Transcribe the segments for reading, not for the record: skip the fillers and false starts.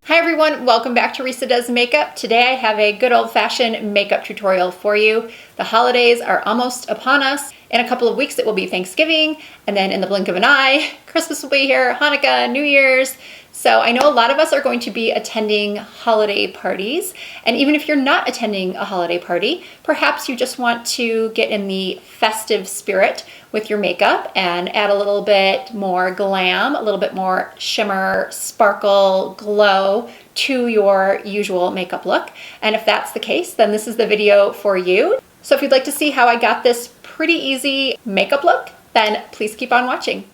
Hi everyone, welcome back to Risa Does Makeup. Today I have a good old-fashioned makeup tutorial for you. The holidays are almost upon us. In a couple of weeks it will be Thanksgiving, and then in the blink of an eye, Christmas will be here, Hanukkah, New Year's. So I know a lot of us are going to be attending holiday parties, and even if you're not attending a holiday party, perhaps you just want to get in the festive spirit with your makeup and add a little bit more glam, a little bit more shimmer, sparkle, glow to your usual makeup look. And if that's the case, then this is the video for you. So if you'd like to see how I got this pretty easy makeup look, then please keep on watching.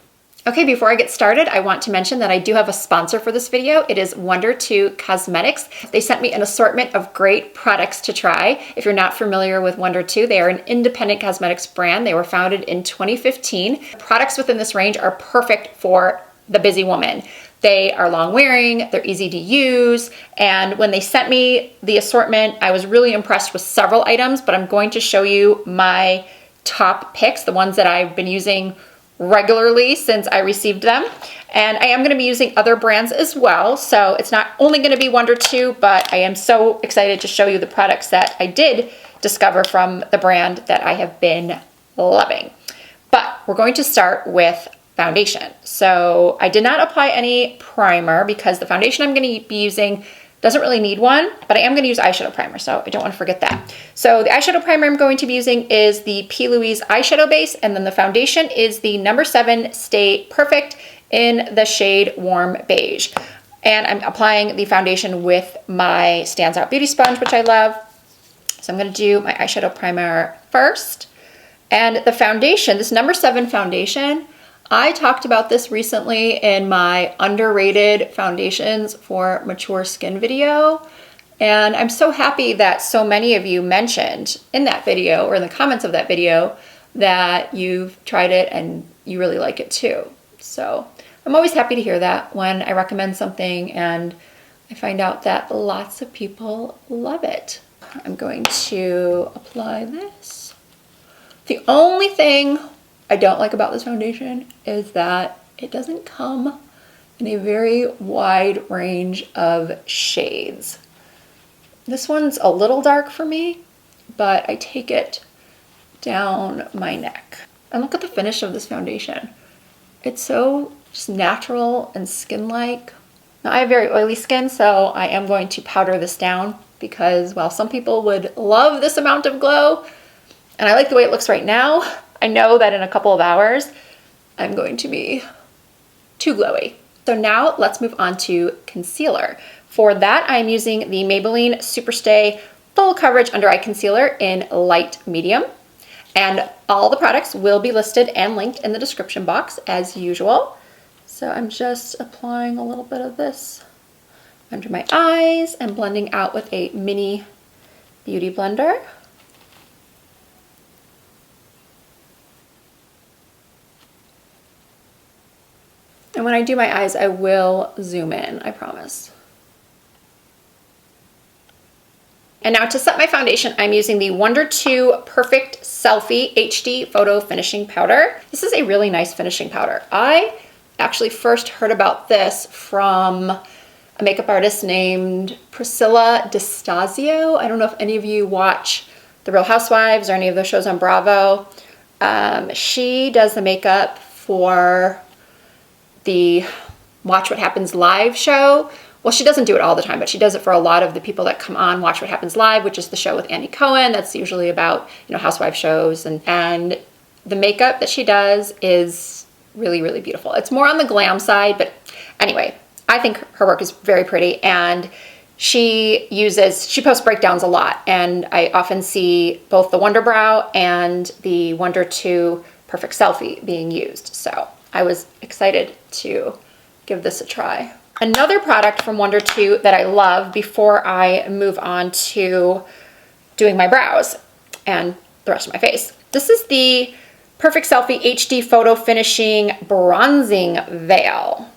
Okay, before I get started, I want to mention that I do have a sponsor for this video. It is Wonder 2 Cosmetics. They sent me an assortment of great products to try. If you're not familiar with Wonder 2, they are an independent cosmetics brand. They were founded in 2015. Products within this range are perfect for the busy woman. They are long wearing, they're easy to use, and when they sent me the assortment, I was really impressed with several items, but I'm going to show you my top picks, the ones that I've been using regularly since I received them. And I am going to be using other brands as well, so it's not only going to be Wonder 2, but I am so excited to show you the products that I did discover from the brand that I have been loving. But we're going to start with foundation. So I did not apply any primer because the foundation I'm going to be using doesn't really need one, but I am going to use eyeshadow primer, so I don't want to forget that. So the eyeshadow primer I'm going to be using is the P. Louise eyeshadow base, and then the foundation is the No. 7 Stay Perfect in the shade Warm Beige. And I'm applying the foundation with my Stands Out Beauty Sponge, which I love. So I'm going to do my eyeshadow primer first. And the foundation, this No. 7 foundation, I talked about this recently in my underrated foundations for mature skin video, and I'm so happy that so many of you mentioned in that video or in the comments of that video that you've tried it and you really like it too. So I'm always happy to hear that when I recommend something and I find out that lots of people love it. I'm going to apply this. The only thing I don't like about this foundation is that it doesn't come in a very wide range of shades. This one's a little dark for me, but I take it down my neck. And look at the finish of this foundation. It's so just natural and skin-like. Now I have very oily skin, so I am going to powder this down because while some people would love this amount of glow, and I like the way it looks right now, I know that in a couple of hours, I'm going to be too glowy. So now let's move on to concealer. For that, I'm using the Maybelline Superstay Full Coverage Under Eye Concealer in light medium. And all the products will be listed and linked in the description box as usual. So I'm just applying a little bit of this under my eyes and blending out with a mini beauty blender. And when I do my eyes, I will zoom in, I promise. And now to set my foundation, I'm using the Wonder 2 Perfect Selfie HD Photo Finishing Powder. This is a really nice finishing powder. I actually first heard about this from a makeup artist named Priscilla D'Stasio. I don't know if any of you watch The Real Housewives or any of those shows on Bravo. She does the makeup for the Watch What Happens Live show. Well, she doesn't do it all the time, but she does it for a lot of the people that come on Watch What Happens Live, which is the show with Andy Cohen. That's usually about, housewife shows. And the makeup that she does is really, really beautiful. It's more on the glam side, but anyway, I think her work is very pretty. And she posts breakdowns a lot. And I often see both the Wonder Brow and the Wonder 2 Perfect Selfie being used. So I was excited to give this a try. Another product from Wonder 2 that I love before I move on to doing my brows and the rest of my face. This is the Perfect Selfie HD Photo Finishing Bronzing Veil.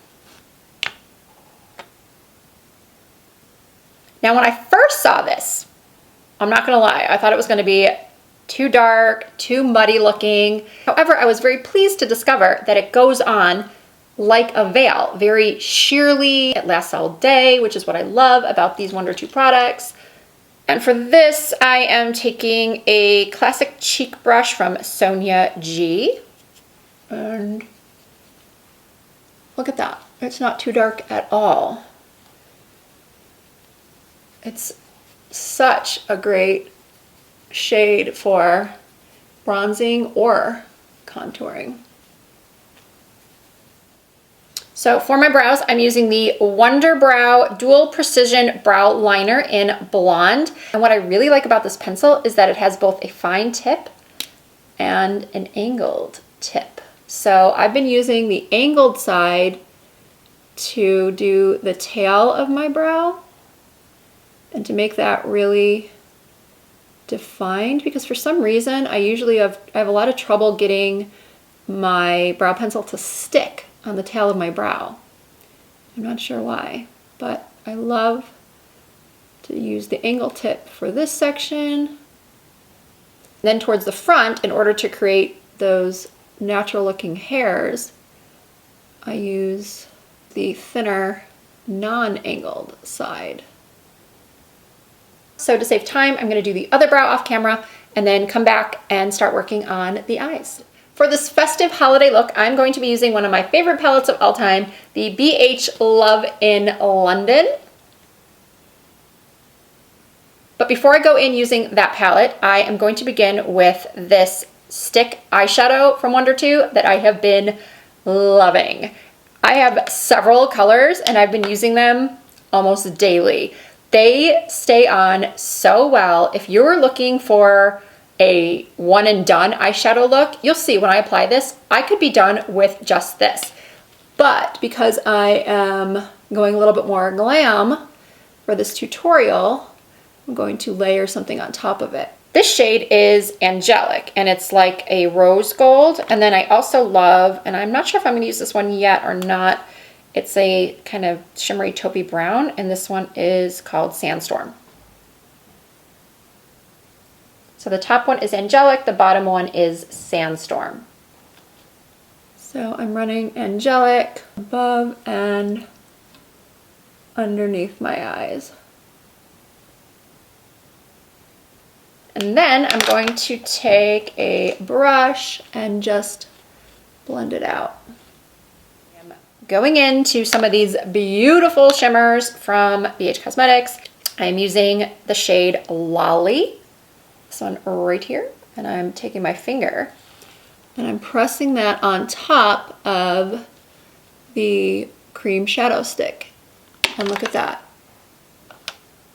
Now when I first saw this, I'm not gonna lie, I thought it was gonna be too dark, too muddy looking. However, I was very pleased to discover that it goes on like a veil, very sheerly. It lasts all day, which is what I love about these Wonder 2 products. And for this, I am taking a classic cheek brush from Sonia G. And look at that. It's not too dark at all. It's such a great shade for bronzing or contouring. So for my brows, I'm using the Wonder Brow Dual Precision Brow Liner in Blonde. And what I really like about this pencil is that it has both a fine tip and an angled tip. So I've been using the angled side to do the tail of my brow and to make that really defined, because for some reason I have a lot of trouble getting my brow pencil to stick on the tail of my brow. I'm not sure why, but I love to use the angle tip for this section. Then towards the front, in order to create those natural looking hairs, I use the thinner non-angled side. So to save time, I'm going to do the other brow off camera and then come back and start working on the eyes. For this festive holiday look, I'm going to be using one of my favorite palettes of all time, the BH Love in London. But before I go in using that palette, I am going to begin with this stick eyeshadow from Wonder 2 that I have been loving. I have several colors and I've been using them almost daily. They stay on so well. If you're looking for a one and done eyeshadow look, you'll see when I apply this, I could be done with just this. But because I am going a little bit more glam for this tutorial, I'm going to layer something on top of it. This shade is Angelic and it's like a rose gold. And then I also love, and I'm not sure if I'm gonna use this one yet or not, it's a kind of shimmery taupey brown, and this one is called Sandstorm. So the top one is Angelic, the bottom one is Sandstorm. So I'm running Angelic above and underneath my eyes. And then I'm going to take a brush and just blend it out. I'm going into some of these beautiful shimmers from BH Cosmetics. I'm using the shade Lolly. This one right here, and I'm taking my finger and I'm pressing that on top of the cream shadow stick. And look at that.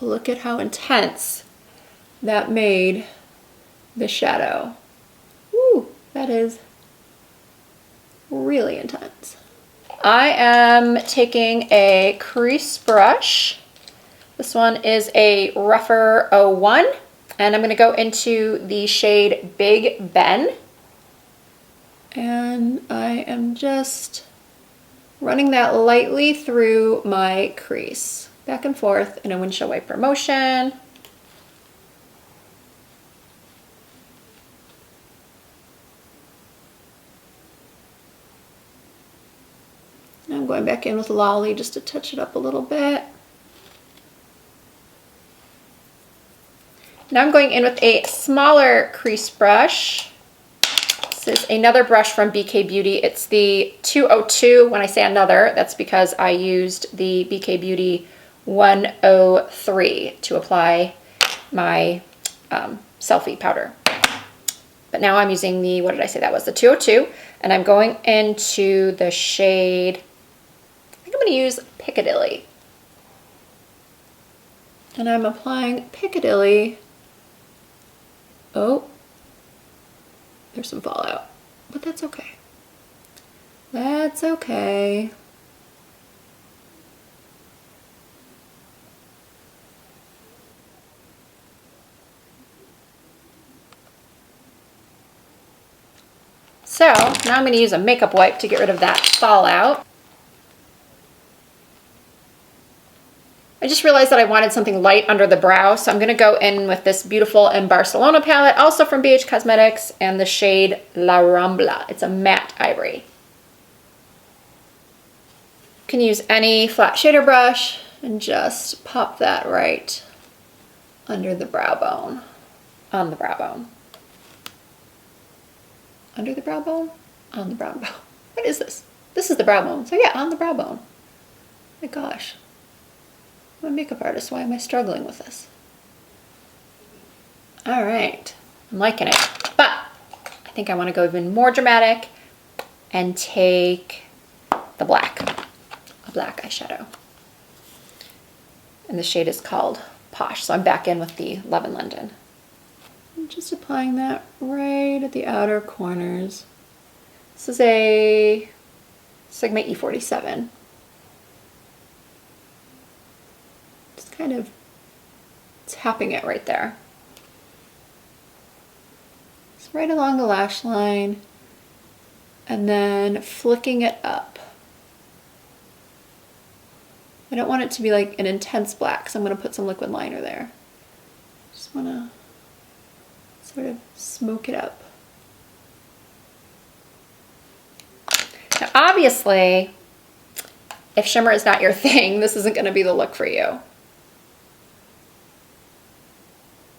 Look at how intense that made the shadow. Woo, that is really intense. I am taking a crease brush. This one is a Rougher 01. And I'm going to go into the shade Big Ben. And I am just running that lightly through my crease, back and forth in a windshield wiper motion. And I'm going back in with Lolly just to touch it up a little bit. Now I'm going in with a smaller crease brush. This is another brush from BK Beauty. It's the 202. When I say another, that's because I used the BK Beauty 103 to apply my selfie powder. But now I'm using the, what did I say that was? The 202. And I'm going into the shade, I think I'm going to use Piccadilly. And I'm applying Piccadilly. Oh, there's some fallout, but that's okay. That's okay. So now I'm going to use a makeup wipe to get rid of that fallout. I just realized that I wanted something light under the brow, so I'm going to go in with this beautiful in Barcelona palette, also from BH Cosmetics, and the shade La Rambla. It's a matte ivory. can use any flat shader brush and just pop that right under the brow bone, on the brow bone. Under the brow bone? On the brow bone. What is this? This is the brow bone. So yeah, on the brow bone. My gosh. I'm a makeup artist. Why am I struggling with this? All right. I'm liking it. But I think I want to go even more dramatic and take the black. A black eyeshadow. And the shade is called Posh. So I'm back in with the Love and London. I'm just applying that right at the outer corners. This is a Sigma E47. Just kind of tapping it right there. It's right along the lash line and then flicking it up. I don't want it to be like an intense black, so I'm going to put some liquid liner there. Just want to sort of smoke it up. Now obviously, if shimmer is not your thing, this isn't going to be the look for you.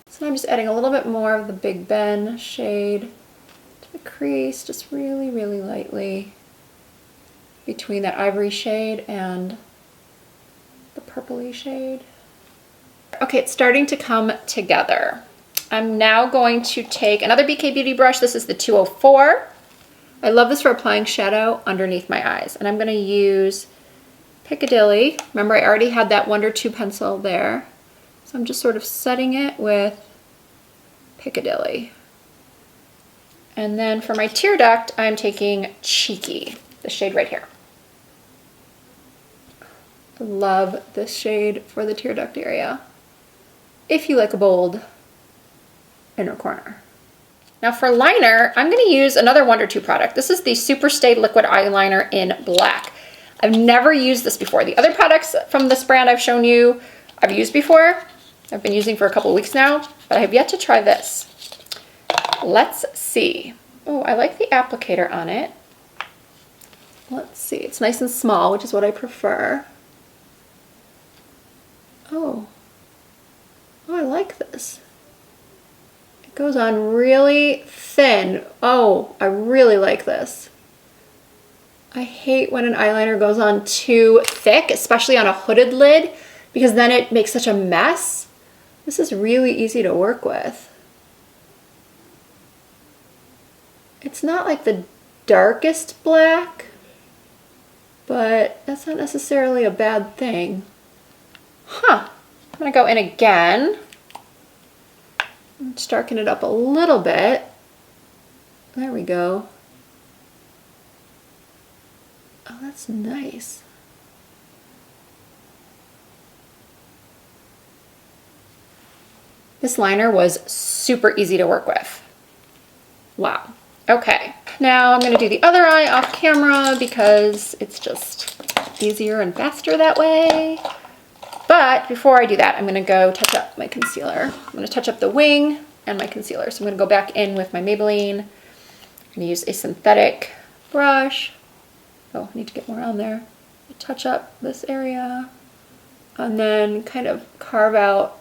So I'm just adding a little bit more of the Big Ben shade to the crease, just really, really lightly between that ivory shade and the purpley shade. Okay, it's starting to come together. I'm now going to take another BK Beauty brush. This is the 204. I love this for applying shadow underneath my eyes. And I'm going to use Piccadilly. Remember, I already had that Wonder 2 pencil there. So I'm just sort of setting it with Piccadilly. And then for my tear duct, I'm taking Cheeky, the shade right here. I love this shade for the tear duct area. If you like a bold inner corner. Now for liner, I'm going to use another Wonder 2 product. This is the Super Stay Liquid Eyeliner in black. I've never used this before. The other products from this brand I've shown you, I've used before. I've been using for a couple of weeks now, but I have yet to try this. Let's see. Oh, I like the applicator on it. Let's see. It's nice and small, which is what I prefer. Oh, I like this. It goes on really thin. Oh, I really like this. I hate when an eyeliner goes on too thick, especially on a hooded lid, because then it makes such a mess. This is really easy to work with. It's not like the darkest black, but that's not necessarily a bad thing. Huh. I'm gonna go in again. Just darken it up a little bit. There we go. Oh, that's nice. This liner was super easy to work with. Wow. Okay, now I'm gonna do the other eye off camera because it's just easier and faster that way. But before I do that, I'm gonna go touch up my concealer. I'm gonna touch up the wing and my concealer. So I'm gonna go back in with my Maybelline. I'm gonna use a synthetic brush. Oh, I need to get more on there. Touch up this area and then kind of carve out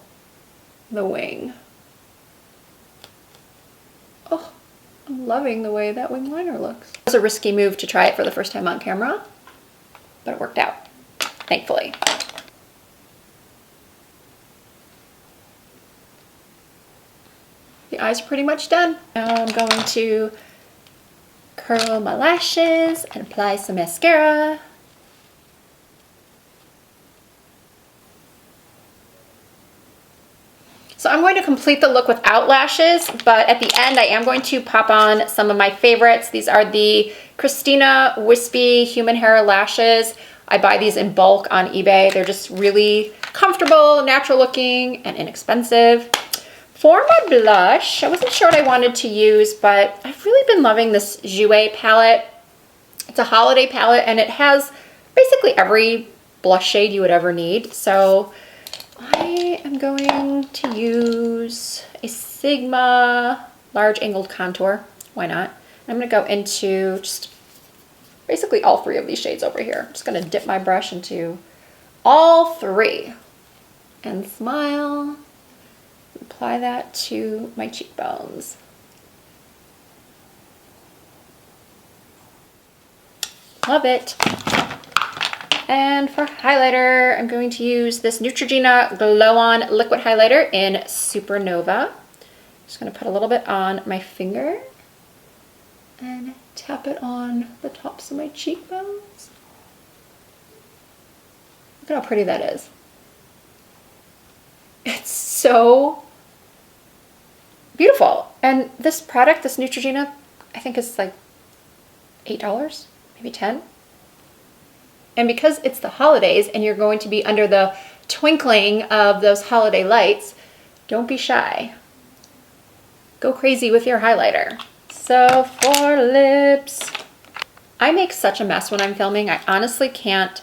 the wing. Oh, I'm loving the way that wing liner looks. It was a risky move to try it for the first time on camera, but it worked out, thankfully. The eyes are pretty much done. Now I'm going to curl my lashes and apply some mascara. So I'm going to complete the look without lashes, but at the end I am going to pop on some of my favorites. These are the Christina Wispy Human Hair Lashes. I buy these in bulk on eBay. They're just really comfortable, natural looking, and inexpensive. For my blush, I wasn't sure what I wanted to use, but I've really been loving this Jouer palette. It's a holiday palette, and it has basically every blush shade you would ever need. So I am going to use a Sigma large angled contour. Why not? I'm going to go into just basically all three of these shades over here. I'm just gonna dip my brush into all three and smile. Apply that to my cheekbones. Love it. And for highlighter, I'm going to use this Neutrogena Glow On Liquid Highlighter in Supernova. Just gonna put a little bit on my finger and tap it on the tops of my cheekbones. Look at how pretty that is. It's so beautiful. And this product, this Neutrogena, I think is like $8, maybe 10. And because it's the holidays and you're going to be under the twinkling of those holiday lights, don't be shy. Go crazy with your highlighter. So for lips, I make such a mess when I'm filming. I honestly can't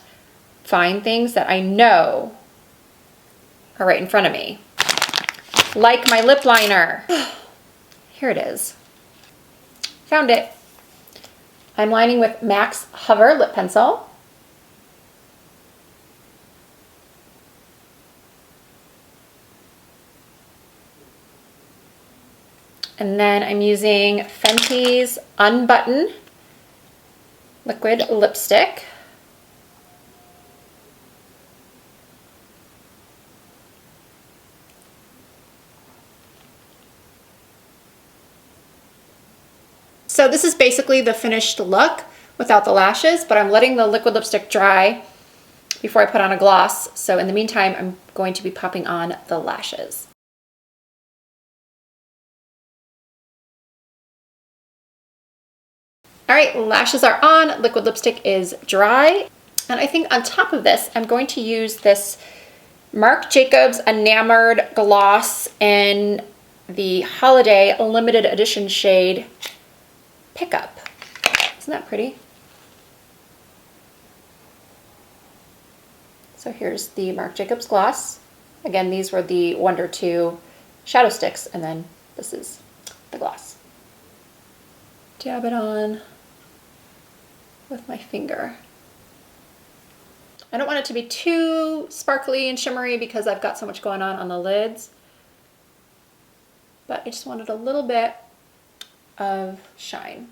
find things that I know are right in front of me. Like my lip liner. Here it is. Found it. I'm lining with MAC's Hover Lip Pencil. And then I'm using Fenty's Unbutton Liquid Lipstick. So this is basically the finished look without the lashes, but I'm letting the liquid lipstick dry before I put on a gloss. So in the meantime, I'm going to be popping on the lashes. All right, lashes are on, liquid lipstick is dry. And I think on top of this, I'm going to use this Marc Jacobs Enamored Gloss in the Holiday Limited Edition shade Pickup. Isn't that pretty? So here's the Marc Jacobs gloss. Again, these were the Wonder 2 shadow sticks, and then this is the gloss. Dab it on with my finger. I don't want it to be too sparkly and shimmery because I've got so much going on the lids, but I just wanted a little bit of shine.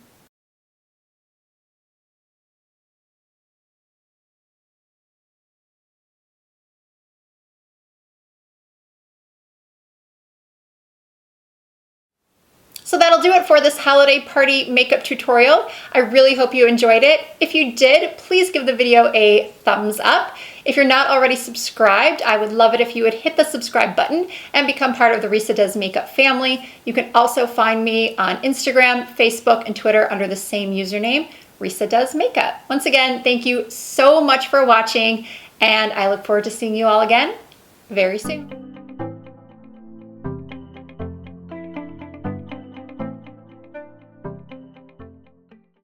So that'll do it for this holiday party makeup tutorial. I really hope you enjoyed it. If you did, please give the video a thumbs up. If you're not already subscribed, I would love it if you would hit the subscribe button and become part of the Risa Does Makeup family. You can also find me on Instagram, Facebook, and Twitter under the same username, Risa Does Makeup. Once again, thank you so much for watching, and I look forward to seeing you all again very soon.